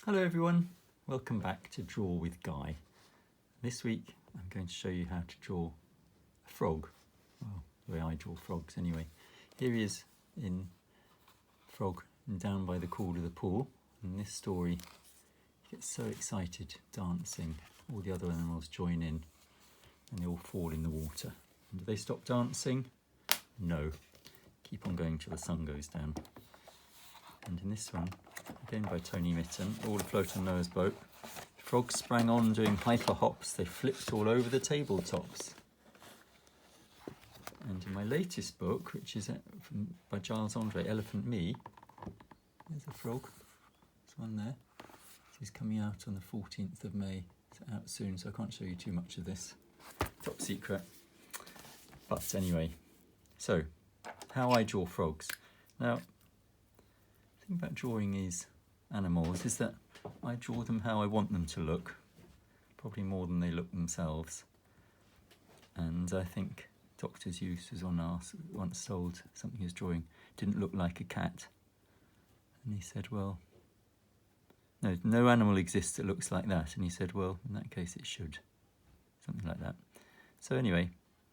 Hello everyone, welcome back to Draw with Guy. This week I'm going to show you how to draw a frog, well the way I draw frogs anyway. Here he is in frog down by the cord of the pool. In this story he gets so excited dancing, all the other animals join in and they all fall in the water. And do they stop dancing? No, keep on going till the sun goes down. And in this one, again by Tony Mitton, All Afloat on Noah's boat, frogs sprang on doing hyper hops, they flipped all over the tabletops. And in my latest book, which is by Giles Andre, Elephant Me, there's a frog, there's one there. He's coming out on the 14th of May, it's out soon, so I can't show you too much of this, top secret. But anyway, so how I draw frogs. Now, the thing about drawing these animals is that I draw them how I want them to look, probably more than they look themselves. And I think Dr. Seuss was once told something he was drawing didn't look like a cat. And he said, well, no animal exists that looks like that. And he said, well, in that case it should. Something like that. So anyway,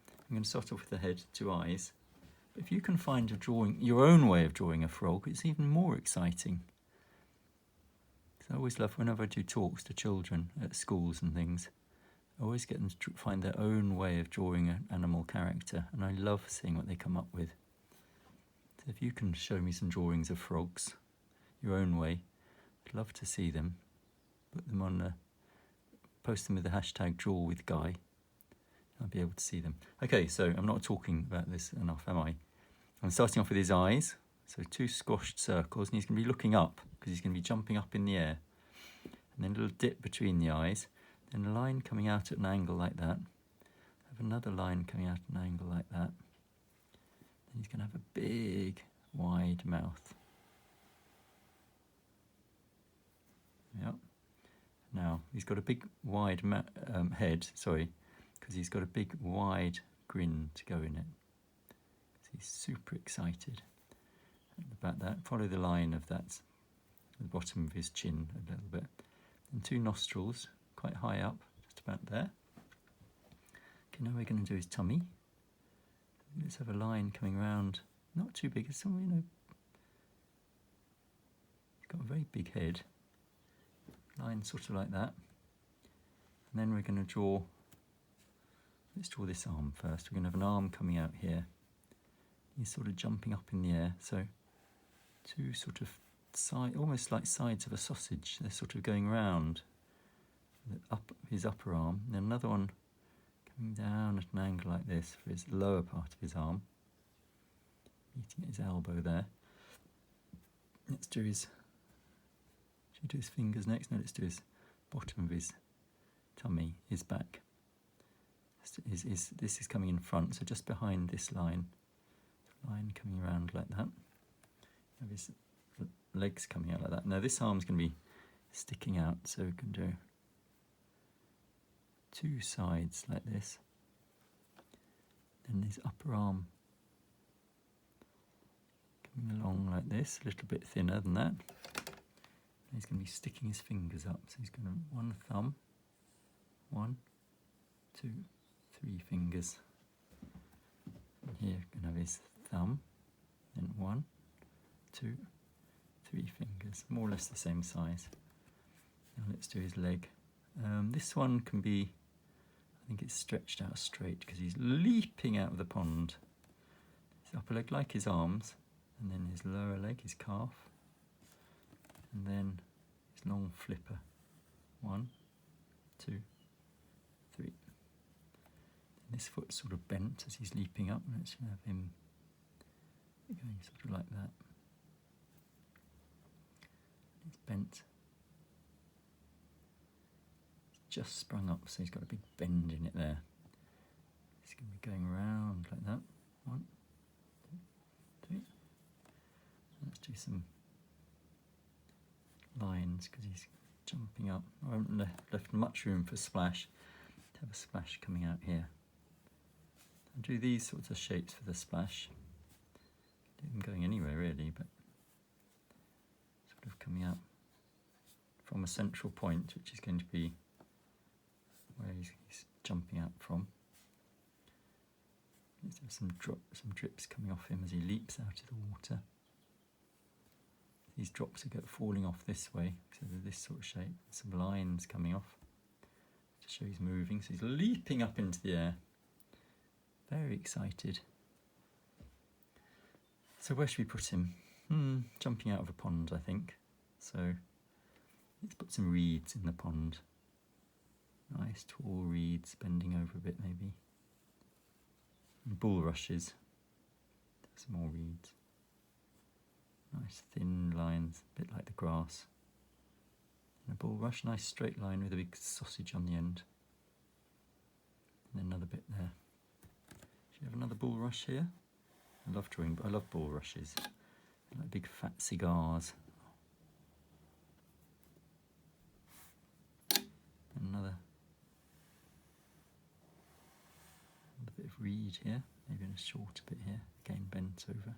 I'm going to start off with the head, 2 eyes. But if you can find your own way of drawing a frog, it's even more exciting. So I always love, whenever I do talks to children at schools and things, I always get them to find their own way of drawing an animal character, and I love seeing what they come up with. So if you can show me some drawings of frogs, your own way, I'd love to see them. Put them on, post them with the hashtag #DrawWithGuy. I'll be able to see them. Okay, so I'm not talking about this enough, am I? I'm starting off with his eyes. So 2 squashed circles, and he's going to be looking up because he's going to be jumping up in the air. And then a little dip between the eyes. Then a line coming out at an angle like that. Have another line coming out at an angle like that. Then he's going to have a big, wide mouth. Yep. Now, he's got a big, wide head, because he's got a big, wide grin to go in it. He's super excited about that. Follow the line of that, the bottom of his chin a little bit. And 2 nostrils, quite high up, just about there. Okay, now we're going to do his tummy. Let's have a line coming round, not too big, it's somewhere, he's got a very big head. Line sort of like that. And then we're going to let's draw this arm first. We're going to have an arm coming out here. He's sort of jumping up in the air, so 2 sort of almost like sides of a sausage. They're sort of going round his upper arm. And then another one coming down at an angle like this for his lower part of his arm, meeting at his elbow there. Let's do his. Should we do his fingers next? No, let's do his bottom of his tummy, his back. This is coming in front, so just behind this line coming around like that. Have his legs coming out like that. Now this arm's going to be sticking out, so we can do 2 sides like this. Then his upper arm coming along like this, a little bit thinner than that. And he's going to be sticking his fingers up, so he's going to 1 thumb, 1, 2, 3 fingers. And here we're going to have his thumb, then 1, 2, 3 fingers, more or less the same size. Now let's do his leg. This one can be, I think it's stretched out straight because he's leaping out of the pond. His upper leg like his arms, and then his lower leg, his calf, and then his long flipper. 1, 2, 3. And this foot's sort of bent as he's leaping up. Let's have him going sort of like that. It's bent. It's just sprung up, so he's got a big bend in it there. He's going to be going around like that. 1, 2, 3. Let's do some lines because he's jumping up. I haven't left much room for splash. Have a splash coming out here. I'll do these sorts of shapes for the splash. Do them going anywhere really, but sort of coming out from a central point, which is going to be where he's jumping out from. There's some drips coming off him as he leaps out of the water. These drops are falling off this way, so they're this sort of shape. Some lines coming off to show he's moving. So he's leaping up into the air. Very excited. So where should we put him? Jumping out of a pond, I think. So let's put some reeds in the pond. Nice tall reeds bending over a bit maybe. And bulrushes. Some more reeds. Nice thin lines, a bit like the grass. And a bulrush, nice straight line with a big sausage on the end. And another bit there. Should you have another bulrush here? I love drawing, but I love bulrushes. They're like big fat cigars. And another bit of reed here, maybe in a shorter bit here, again bent over.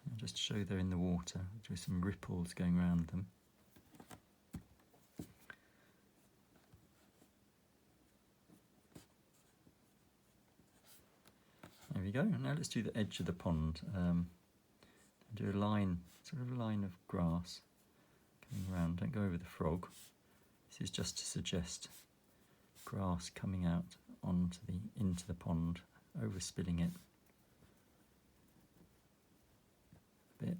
And just to show they're in the water, with some ripples going around them. There we go. Now let's do the edge of the pond. Do a line, sort of a line of grass coming around. Don't go over the frog. This is just to suggest grass coming out into the pond, overspilling it a bit.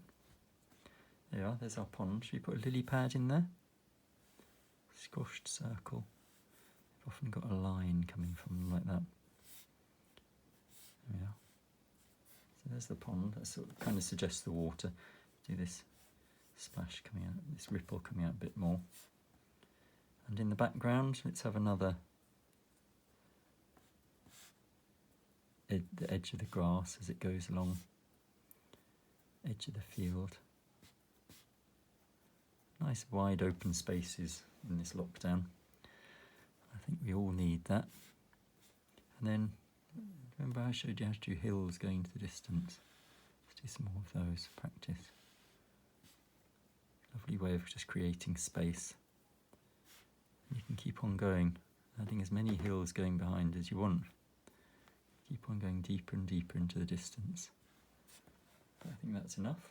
There you are. There's our pond. Should we put a lily pad in there? Squashed circle. I've often got a line coming from them like that. There we are. So there's the pond. That sort of kind of suggests the water. Do this splash coming out, this ripple coming out a bit more. And in the background, let's have another the edge of the grass as it goes along, edge of the field. Nice wide open spaces in this lockdown. I think we all need that. And then, remember I showed you how to do hills going into the distance? Let's do some more of those, practice. Lovely way of just creating space. And you can keep on going, adding as many hills going behind as you want. Keep on going deeper and deeper into the distance. But I think that's enough.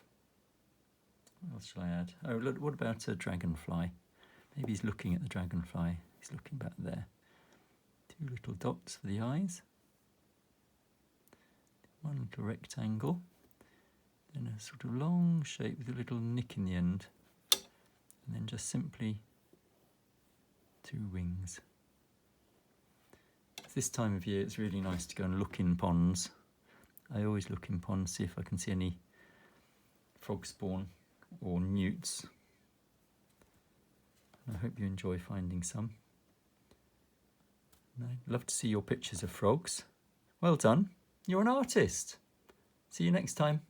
What else shall I add? Oh, look, what about a dragonfly? Maybe he's looking at the dragonfly. He's looking back there. 2 little dots for the eyes. 1 little rectangle. Then a sort of long shape with a little nick in the end. And then just simply 2 wings. This time of year it's really nice to go and look in ponds. I always look in ponds, see if I can see any frog spawn or newts. And I hope you enjoy finding some. And I'd love to see your pictures of frogs. Well done, you're an artist. See you next time.